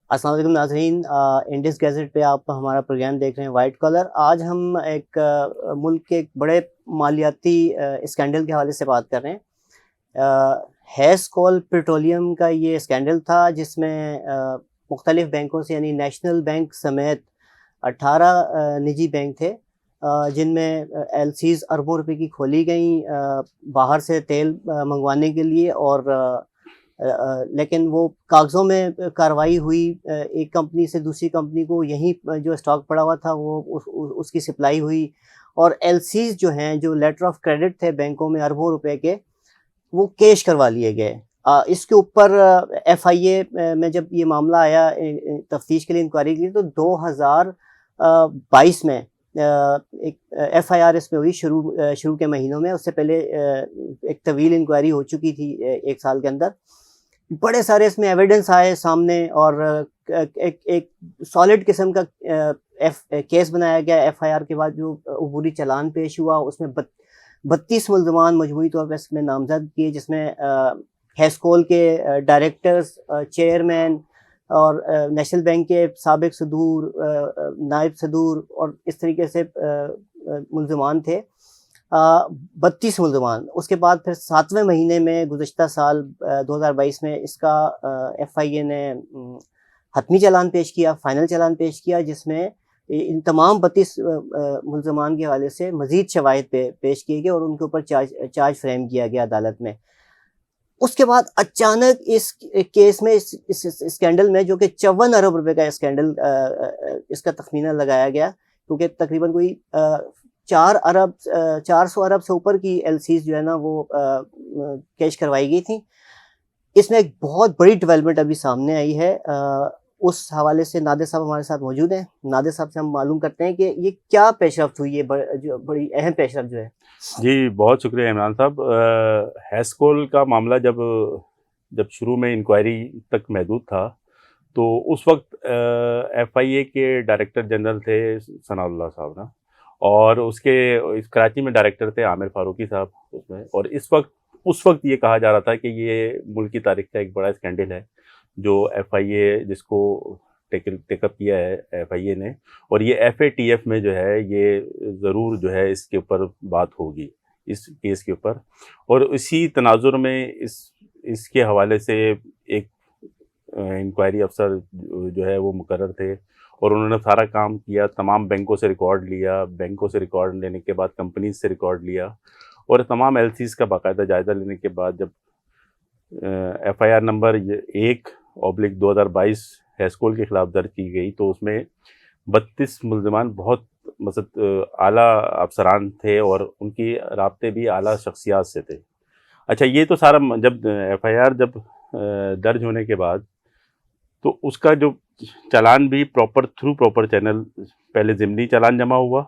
अस्सलाम वालेकुम नाज़रीन, इंडियस गैजेट पे आप हमारा प्रोग्राम देख रहे हैं वाइट कॉलर। आज हम एक मुल्क के एक बड़े मालियाती स्कैंडल के हवाले से बात कर रहे हैं। हैस कॉल पेट्रोलियम का ये स्कैंडल था जिसमें मुख्तलिफ बैंकों से यानी नेशनल बैंक समेत 18 निजी बैंक थे, जिनमें एलसीज अरबों रुपए की खोली गई बाहर से तेल मंगवाने के लिए। और लेकिन वो कागज़ों में कार्रवाई हुई, एक कंपनी से दूसरी कंपनी को यहीं जो स्टॉक पड़ा हुआ था वो उसकी सप्लाई हुई। और एलसीज जो हैं, जो लेटर ऑफ क्रेडिट थे बैंकों में अरबों रुपए के, वो कैश करवा लिए गए। इसके ऊपर एफआईए में जब ये मामला आया तफ्तीश के लिए, इंक्वायरी के लिए, तो 2022 में एक एफआईआर इसमें हुई शुरू के महीनों में। उससे पहले एक तवील इंक्वायरी हो चुकी थी एक साल के अंदर। बड़े सारे इसमें एविडेंस आए सामने और एक सॉलिड किस्म का केस बनाया गया। एफआईआर के बाद जो अबूरी चालान पेश हुआ उसमें 32 मुल्ज़मान मजमूई तौर पर इसमें नामजद किए, जिसमें हैस्कोल के डायरेक्टर्स, चेयरमैन और नेशनल बैंक के साबिक सदूर, नायब सदूर और इस तरीके से मुल्ज़मान थे, 32 मुल्ज़मान। उसके बाद फिर 7वें महीने में गुज़श्ता साल 2022 में इसका एफआईए ने हतमी चालान पेश किया, फाइनल चालान पेश किया, जिसमें इन तमाम 32 मुल्ज़मान के हवाले से मज़ीद शवाहिद पेश किए गए और उनके ऊपर चार्ज फ्रेम किया गया अदालत में। उसके बाद अचानक इस केस में, इस स्कैंडल में, जो कि 54 अरब रुपए का स्कैंडल, इसका तखमीना लगाया गया, क्योंकि तकरीबन कोई 400 अरब से ऊपर की एलसीज जो है ना वो कैश करवाई गई थी। इसमें एक बहुत बड़ी डेवलपमेंट अभी सामने आई है। उस हवाले से नादिर साहब हमारे साथ मौजूद हैं। नादिर साहब से हम मालूम करते हैं कि ये क्या पेशरफ्त हुई है, जो बड़ी अहम पेशरफ्त जो है। जी, बहुत शुक्रिया इमरान साहब। हैस्कोल का मामला जब शुरू में इंक्वायरी तक महदूद था, तो उस वक्त एफआईए के डायरेक्टर जनरल थे सनाउल्लाह साहब ना, और उसके कराची में डायरेक्टर थे आमिर फारूकी साहब उसमें। और उस वक्त ये कहा जा रहा था कि ये मुल्क की तारीख का एक बड़ा स्कैंडल है जो एफआईए जिसको टेकअप किया है एफआईए ने, और ये एफएटीएफ में जो है ये ज़रूर जो है इसके ऊपर बात होगी, इस केस के ऊपर। और इसी तनाजुर में इसके हवाले से एक इंक्वायरी अफसर जो है वो मुकर्रर थे, और उन्होंने सारा काम किया, तमाम बैंकों से रिकॉर्ड लिया, बैंकों से रिकॉर्ड लेने के बाद कंपनीज से रिकॉर्ड लिया, और तमाम एलसीज का बाकायदा जायज़ा लेने के बाद जब एफआईआर नंबर 1/2022 हैस्कोल के ख़िलाफ़ दर्ज की गई, तो उसमें 32 मुल्ज़मान बहुत मतलब आला अफसरान थे और उनकी राब्ते भी आला शख्सियात से थे। अच्छा, ये तो सारा जब एफआईआर दर्ज होने के बाद, तो उसका जो चालान भी थ्रू प्रॉपर चैनल, पहले ज़िमनी चालान जमा हुआ।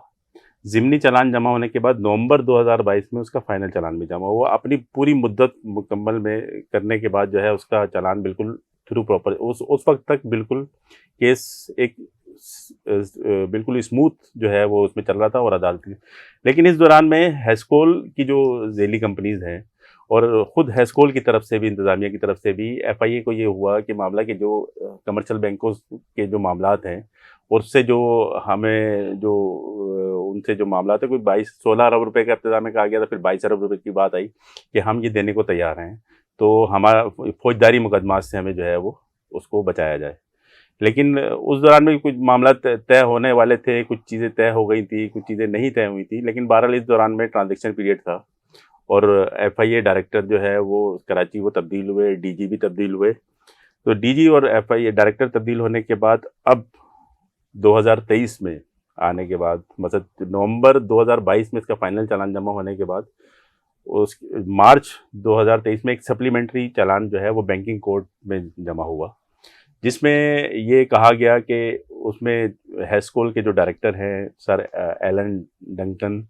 ज़िमनी चालान जमा होने के बाद नवंबर 2022 में उसका फाइनल चालान भी जमा हुआ। अपनी पूरी मुद्दत मुकम्मल में करने के बाद जो है उसका चालान बिल्कुल थ्रू प्रॉपर, उस वक्त तक बिल्कुल केस एक बिल्कुल स्मूथ जो है वो उसमें चल रहा था और अदालती। लेकिन इस दौरान में हैस्कोल की जो ज़ेली कंपनीज़ हैं और ख़ुद हैस्कोल की तरफ से भी, इंतज़ामिया की तरफ से भी, एफआईए को ये हुआ कि मामला के जो कमर्शियल बैंकों के जो मामलात हैं, उससे जो हमें जो उनसे जो मामलात है, कोई 16 अरब रुपए का इब्तिदा में कहा गया था, फिर 22 अरब रुपए की बात आई कि हम ये देने को तैयार हैं, तो हमारा फौजदारी मुकदमात से हमें जो है वो उसको बचाया जाए। लेकिन उस दौरान में कुछ मामला तय होने वाले थे, कुछ चीज़ें तय हो गई थी, कुछ चीज़ें नहीं तय हुई थी। लेकिन बहरहाल इस दौरान में ट्रांजेक्शन पीरियड था और एफआईए डायरेक्टर जो है वो कराची वो तब्दील हुए, डीजी भी तब्दील हुए। तो डीजी और एफआईए डायरेक्टर तब्दील होने के बाद अब 2023 में आने के बाद, मतलब नवंबर 2022 में इसका फाइनल चालान जमा होने के बाद, उस मार्च 2023 में एक सप्लीमेंट्री चालान जो है वो बैंकिंग कोर्ट में जमा हुआ, जिसमें ये कहा गया कि उसमें हैस्कोल के जो डायरेक्टर हैं सर एलन डंकन,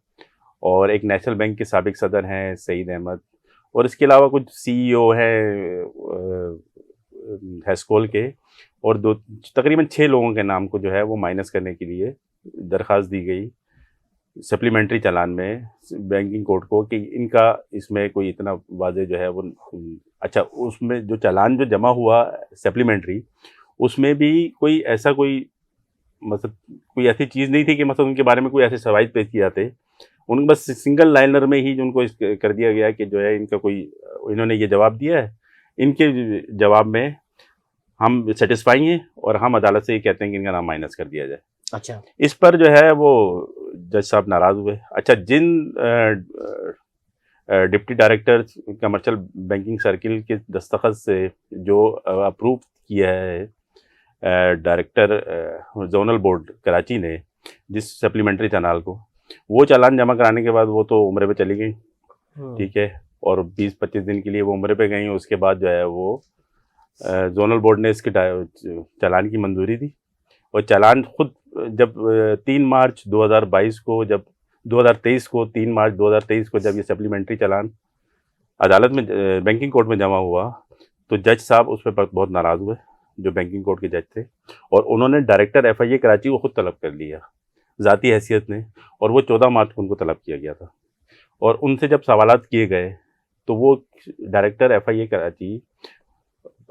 और एक नेशनल बैंक के साबिक सदर हैं सईद अहमद, और इसके अलावा कुछ सीईओ हैं हैस्कोल के, और तकरीबन 6 लोगों के नाम को जो है वो माइनस करने के लिए दरख्वास्त दी गई सप्लीमेंट्री चालान में बैंकिंग कोर्ट को कि इनका इसमें कोई इतना वाज़े जो है वो अच्छा, उसमें जो चालान जो जमा हुआ सप्लीमेंट्री, उसमें भी कोई ऐसा कोई मतलब कोई ऐसी चीज़ नहीं थी कि मतलब उनके बारे में कोई ऐसे शवाहिद पेश किए जाते। उनको बस सिंगल लाइनर में ही उनको कर दिया गया कि जो है इनका कोई, इन्होंने ये जवाब दिया है, इनके जवाब में हम सेटिस्फाई हैं और हम अदालत से ये कहते हैं कि इनका नाम माइनस कर दिया जाए। अच्छा। इस पर जो है वो जज साहब नाराज़ हुए। अच्छा, जिन deputy director commercial banking circle के दस्तखत से जो अप्रूव किया है डायरेक्टर जोनल बोर्ड कराची ने जिस सप्लीमेंट्री चालान को, वो चालान जमा कराने के बाद वो तो उम्रे पे चली गई, ठीक है, और 20-25 दिन के लिए वो उम्रे पे गई। उसके बाद जो है वो जोनल बोर्ड ने इसके चालान की मंजूरी दी और चालान खुद जब 3 मार्च 2022 को, जब 2023 को 3 मार्च 2023 को जब ये सप्लीमेंट्री चालान अदालत में बैंकिंग कोर्ट में जमा हुआ तो जज साहब उस पर बहुत नाराज़ हुए, जो बैंकिंग कोर्ट के जज थे, और उन्होंने डायरेक्टर FIA कराची को खुद तलब कर लिया ज़ाती हैसियत में, और वो 14 मार्च को उनको तलब किया गया था। और उनसे जब सवालात किए गए तो वो डायरेक्टर FIA कराची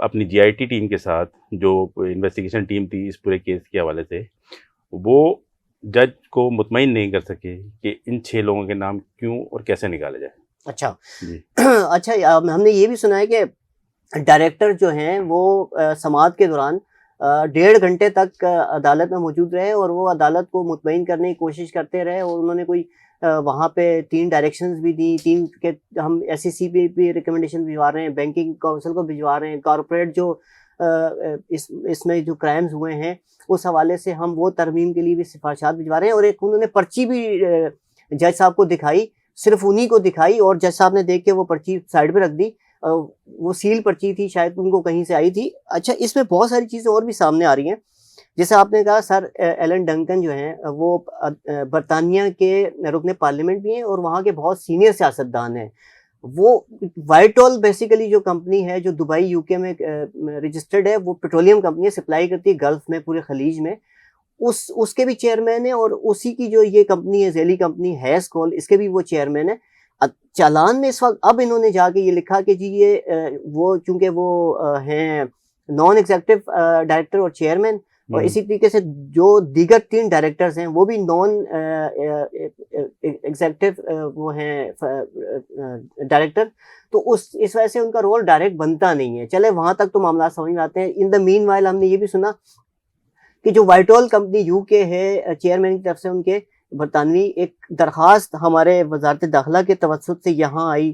अपनी GIT टीम के साथ, जो इन्वेस्टिगेशन टीम थी इस पूरे केस के हवाले से, वो जज को मुतमईन नहीं कर सके कि इन 6 लोगों के नाम क्यों और कैसे निकाले जाए। अच्छा जी। अच्छा, हमने ये भी सुना है कि डायरेक्टर जो हैं वो समाअत के दौरान 1.5 घंटे तक अदालत में मौजूद रहे और वो अदालत को मुतमईन करने की कोशिश करते रहे, और उन्होंने कोई वहाँ पे 3 डायरेक्शंस भी दी, 3 के हम SEC पे भी रिकमेंडेशन भिजवा रहे हैं, बैंकिंग काउंसिल को भिजवा रहे हैं, कॉर्पोरेट जो इसमें जो क्राइम्स हुए हैं उस हवाले से हम वो तरमीम के लिए भी सिफारिशात भिजवा रहे हैं। और एक उन्होंने पर्ची भी जज साहब को दिखाई, सिर्फ उन्हीं को दिखाई, और जज साहब ने देख के वो पर्ची साइड पे रख दी। वो सील पर्ची थी, शायद उनको कहीं से आई थी। अच्छा, इसमें बहुत सारी चीज़ें और भी सामने आ रही हैं। जैसे आपने कहा सर एलन डंकन जो हैं वो बरतानिया के रुकने पार्लियामेंट भी हैं और वहाँ के बहुत सीनियर सियासतदान हैं। वो वाइटॉल बेसिकली जो कंपनी है जो दुबई UK में रजिस्टर्ड है, वो पेट्रोलियम कंपनी है, सप्लाई करती है गल्फ में, पूरे खलीज में, उसके भी चेयरमैन है, और उसी की जो ये कंपनी है जेली कंपनी हैस्कोल, इसके भी वो चेयरमैन है। चालान में इस वक्त अब इन्होंने जाके ये लिखा कि जी ये वो चूंकि वो हैं नॉन एग्जीक्यूटिव डायरेक्टर और चेयरमैन, और इसी तरीके से जो दीगर 3 डायरेक्टर्स हैं वो भी नॉन एग्जीक्यूटिव वो हैं डायरेक्टर, तो इस वजह से उनका रोल डायरेक्ट बनता नहीं है। चले वहां तक तो मामला समझ में आते हैं। इन द मीन वाइल हमने ये भी सुना कि जो वाइटॉल कंपनी UK है, चेयरमैन की तरफ से उनके बरतानवी एक दरख्वास्त हमारे वजारत दाखिला के तवस्सुत से यहाँ आई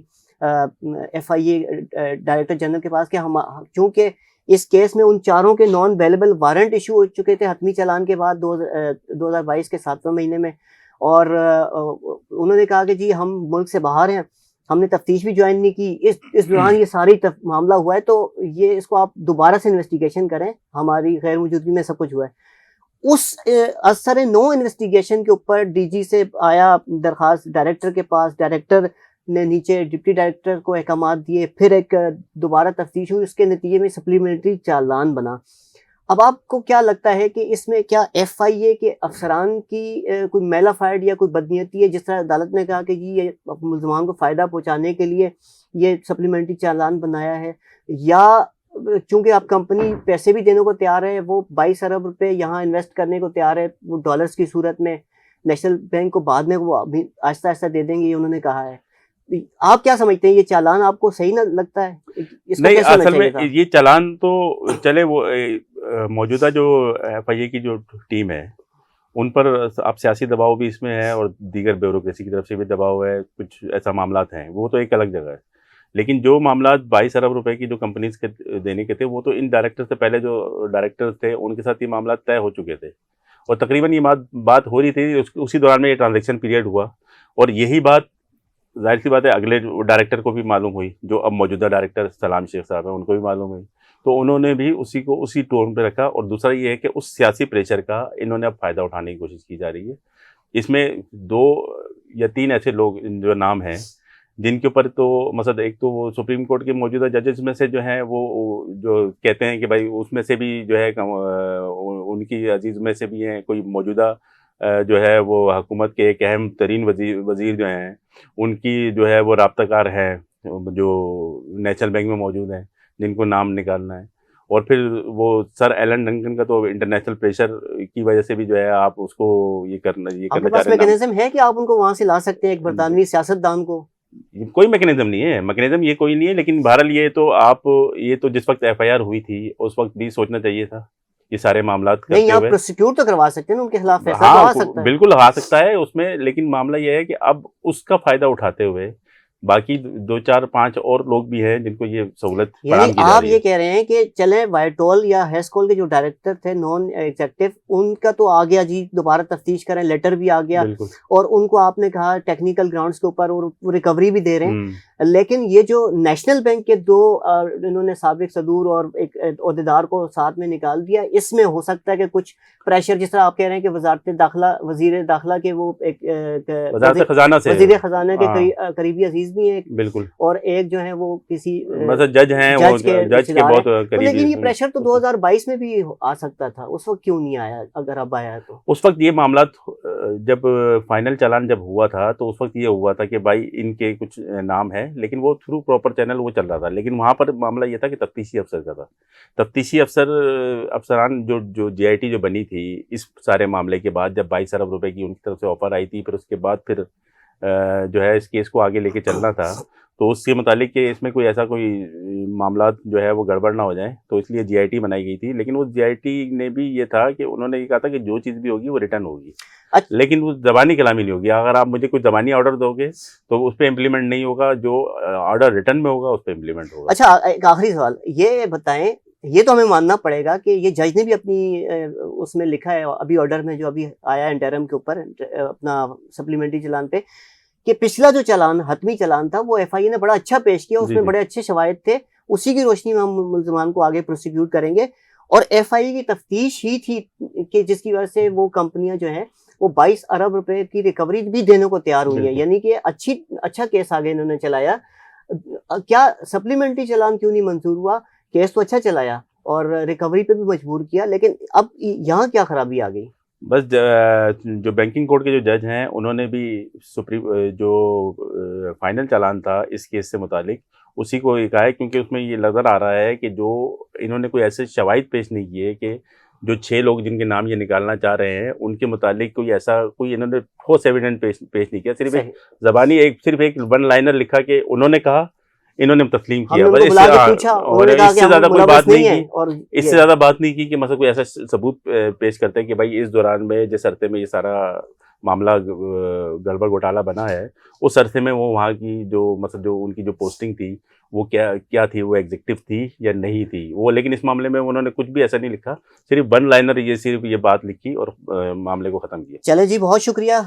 FIA डायरेक्टर जनरल के पास कि हम, चूँकि इस केस में उन चारों के नॉन अवेलेबल वारंट इशू हो चुके थे हतमी चालान के बाद 2022 के 7वें महीने में, और उन्होंने कहा कि जी हम मुल्क से बाहर हैं, हमने तफ्तीश भी ज्वाइन नहीं की, इस दौरान ये सारी मामला हुआ है, तो ये इसको आप दोबारा से इन्वेस्टिगेशन करें, हमारी गैर मौजूदगी में सब कुछ हुआ है। उस असर नो इन्वेस्टिगेशन के ऊपर DG से आया दरखास्त डायरेक्टर के पास, डायरेक्टर ने नीचे डिप्टी डायरेक्टर को अहकामात दिए, फिर एक दोबारा तफ्तीश हुई, उसके नतीजे में सप्लीमेंट्री चालान बना। अब आपको क्या लगता है कि इसमें क्या FIA के अफसरान की कोई मेलाफाइड या कोई बदनीयती है, जिस तरह अदालत ने कहा कि जी ये मुल्ज़मान को फ़ायदा पहुँचाने के लिए ये सप्लीमेंट्री चालान बनाया है, या चूंकि आप कंपनी पैसे भी देने को तैयार है, वो 22 अरब रुपए यहाँ इन्वेस्ट करने को तैयार है, वो डॉलर्स की सूरत में नेशनल बैंक को बाद में वो अभी आहिस्ता आहिस्ता दे देंगे, ये उन्होंने कहा है। आप क्या समझते हैं, ये चालान आपको सही ना लगता है? इसको नहीं, कैसे असल में ये चालान तो चले, वो मौजूदा जो FIA की जो टीम है उन पर आप सियासी दबाव भी इसमें है और दीगर ब्यूरोक्रेसी की तरफ से भी दबाव है, कुछ ऐसा मामलात हैं, वो तो एक अलग जगह है। लेकिन जो मामला 22 अरब रुपए की जो कंपनीज के देने के थे, वो तो इन डायरेक्टर से पहले जो डायरेक्टर्स थे उनके साथ ये मामला तय हो चुके थे, और तकरीबन ये बात हो रही थी, उसी दौरान में ये ट्रांजेक्शन पीरियड हुआ, और यही बात जाहिर सी बात है अगले डायरेक्टर को भी मालूम हुई, जो अब मौजूदा डायरेक्टर सलाम शेख साहब हैं, उनको भी मालूम हुई, तो उन्होंने भी उसी को उसी टोन पे रखा। और दूसरा ये है कि उस सियासी प्रेशर का इन्होंने अब फ़ायदा उठाने की कोशिश की जा रही है। इसमें 2 या 3 ऐसे लोग जो नाम हैं जिनके ऊपर तो मसद, एक तो वो सुप्रीम कोर्ट के मौजूदा जजेस में से जो हैं वो जो कहते हैं कि भाई उसमें से भी जो है उनकी अजीज़ में से भी हैं कोई मौजूदा जो है वो हुकूमत के एक अहम तरीन वज़ीर जो हैं, उनकी जो है वो राब्ताकार हैं जो नेशनल बैंक में मौजूद हैं, जिनको नाम निकालना है। और फिर वो सर एलन डंकन का तो इंटरनेशनल प्रेशर की वजह से भी जो है आप उसको ये करना आपके चाह पास रहे हैं मैकेनिज्म है कि आप उनको वहां से ला सकते हैं एक बरतानवी सियासतदान को? कोई मैकेनिज्म नहीं है, मैकेनिज्म ये कोई नहीं है, लेकिन बहरहाल ये तो आप, ये तो जिस वक्त एफआईआर हुई थी उस वक्त भी सोचना चाहिए था ये सारे मामलात नहीं, करते आप हुए। प्रोसिक्यूट तो करवा सकते हैं ना, उनके खिलाफ फैसला तो हाँ आ सकता है। बिल्कुल आ सकता है उसमें, लेकिन मामला ये है कि अब उसका फायदा उठाते हुए बाकी 2 4 5 और लोग भी हैं जिनको ये सहूलत यानी फराहम की जा आप रही ये है। कह रहे हैं कि चले वाइटोल या हेस्कोल के जो डायरेक्टर थे नॉन एग्जेक्टिव, उनका तो आ गया जी, दोबारा तफ्तीश करें, लेटर भी आ गया बिल्कुल। और उनको आपने कहा टेक्निकल ग्राउंड्स के ऊपर और रिकवरी भी दे रहे हैं। हम्म। लेकिन ये जो नेशनल बैंक के दो इन्होंने साबिक सदूर और एक अहदेदार को साथ में निकाल दिया, इसमें हो सकता है कि कुछ प्रेशर, जिस तरह आप कह रहे हैं कि वजारत दाखिला, वजीर दाखिला के वो एक वजारत खजाना से, वजीर खजाना के हाँ करीबी अजीज भी हैं, बिल्कुल, और एक जो है वो किसी मतलब जज हैं, वो जज के जज के रिश्तेदार बहुत हैं। तो करीबी। लेकिन ये प्रेशर तो 2022 में भी आ सकता था, उस वक्त क्यों नहीं आया? अगर अब आया तो उस वक्त ये मामला जब फाइनल चालान जब हुआ था तो उस वक्त ये हुआ था कि भाई इनके कुछ नाम है, लेकिन वो थ्रू प्रॉपर चैनल वो चल रहा था, लेकिन वहाँ पर मामला ये था कि तफ्तीशी अफसर का था। तफ्तीशी अफसरान जो जीआईटी जो बनी थी इस सारे मामले के बाद, जब 22 अरब रुपए की उनकी तरफ से ऑफर आई थी, फिर उसके बाद फिर जो है इस केस को आगे लेके चलना था, तो उसके मुतालिक कि इसमें कोई ऐसा कोई मामला जो है वो गड़बड़ ना हो जाए, तो इसलिए जीआईटी बनाई गई थी। लेकिन वो जीआईटी ने भी ये था कि उन्होंने ये कहा था कि जो चीज़ भी होगी वो रिटर्न होगी, लेकिन वो ज़बानी कलामी नहीं होगी। अगर आप मुझे कुछ ज़बानी ऑर्डर दोगे तो उस पर इम्प्लीमेंट नहीं होगा, जो ऑर्डर रिटर्न में होगा उस पर इम्प्लीमेंट होगा। अच्छा, एक आखिरी सवाल ये बताएं, ये तो हमें मानना पड़ेगा कि ये जज ने भी अपनी उसमें लिखा है अभी ऑर्डर में जो अभी आया इंटरम के ऊपर अपना सप्लीमेंट्री चालान पे, कि पिछला जो चालान, हतमी चालान था, वो एफआईए ने बड़ा अच्छा पेश किया, जी उसमें जी बड़े अच्छे शवाहिद थे, उसी की रोशनी में हम मुल्ज़मान को आगे प्रोसिक्यूट करेंगे। और एफआईए की तफ्तीश ही थी कि जिसकी वजह से वो कंपनियां जो हैं वो 22 अरब रुपए की रिकवरी भी देने को तैयार हुई है, बिल्कुल। यानी कि अच्छा केस आगे इन्होंने चलाया। क्या सप्लीमेंट्री चालान क्यों नहीं मंजूर हुआ? केस तो अच्छा चलाया और रिकवरी पे भी मजबूर किया, लेकिन अब यहाँ क्या खराबी आ गई? बस जो बैंकिंग कोर्ट के जो जज हैं उन्होंने भी सुप्रीम जो फाइनल चालान था इस केस से मुतालिक उसी को ये कहा है, क्योंकि उसमें ये नज़र आ रहा है कि जो इन्होंने कोई ऐसे शवाहिद पेश नहीं किए कि जो 6 लोग जिनके नाम ये निकालना चाह रहे हैं उनके मुतालिक कोई ऐसा कोई इन्होंने ठोस एविडेंस पेश नहीं किया। सिर्फ एक ज़बानी सिर्फ एक वन लाइनर लिखा कि उन्होंने कहा, इन्होंने तस्लीम किया, हमने बस उनको बुला के इससे पूछा, और उन्होंने कहा कि इससे हम ज़्यादा कोई मुलव्वस बात नहीं नहीं है, की। और इससे ज़्यादा बात नहीं की कि मतलब कोई ऐसा सबूत पेश करते हैं कि भाई इस दौरान में जिस अरसे में ये सारा मामला गड़बड़ घोटाला बना है, उस अरसे में वो वहाँ की जो मतलब जो उनकी जो पोस्टिंग थी वो क्या थी, वो एग्जीक्यूटिव थी या नहीं थी वो। लेकिन इस मामले में उन्होंने कुछ भी ऐसा नहीं लिखा, सिर्फ वन लाइनर ये सिर्फ ये बात लिखी और मामले को ख़त्म किया। चले जी, बहुत शुक्रिया।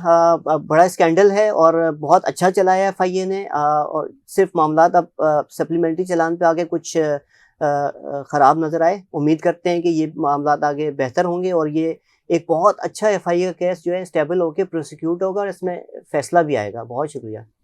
बड़ा स्कैंडल है और बहुत अच्छा चला है एफआईए ने, और सिर्फ मामलात अब सप्लीमेंट्री चालान पे आगे कुछ ख़राब नज़र आए। उम्मीद करते हैं कि ये मामलात आगे बेहतर होंगे और ये एक बहुत अच्छा एफआईए का केस जो है स्टेबल होकर प्रोसिक्यूट होगा और इसमें फैसला भी आएगा। बहुत शुक्रिया।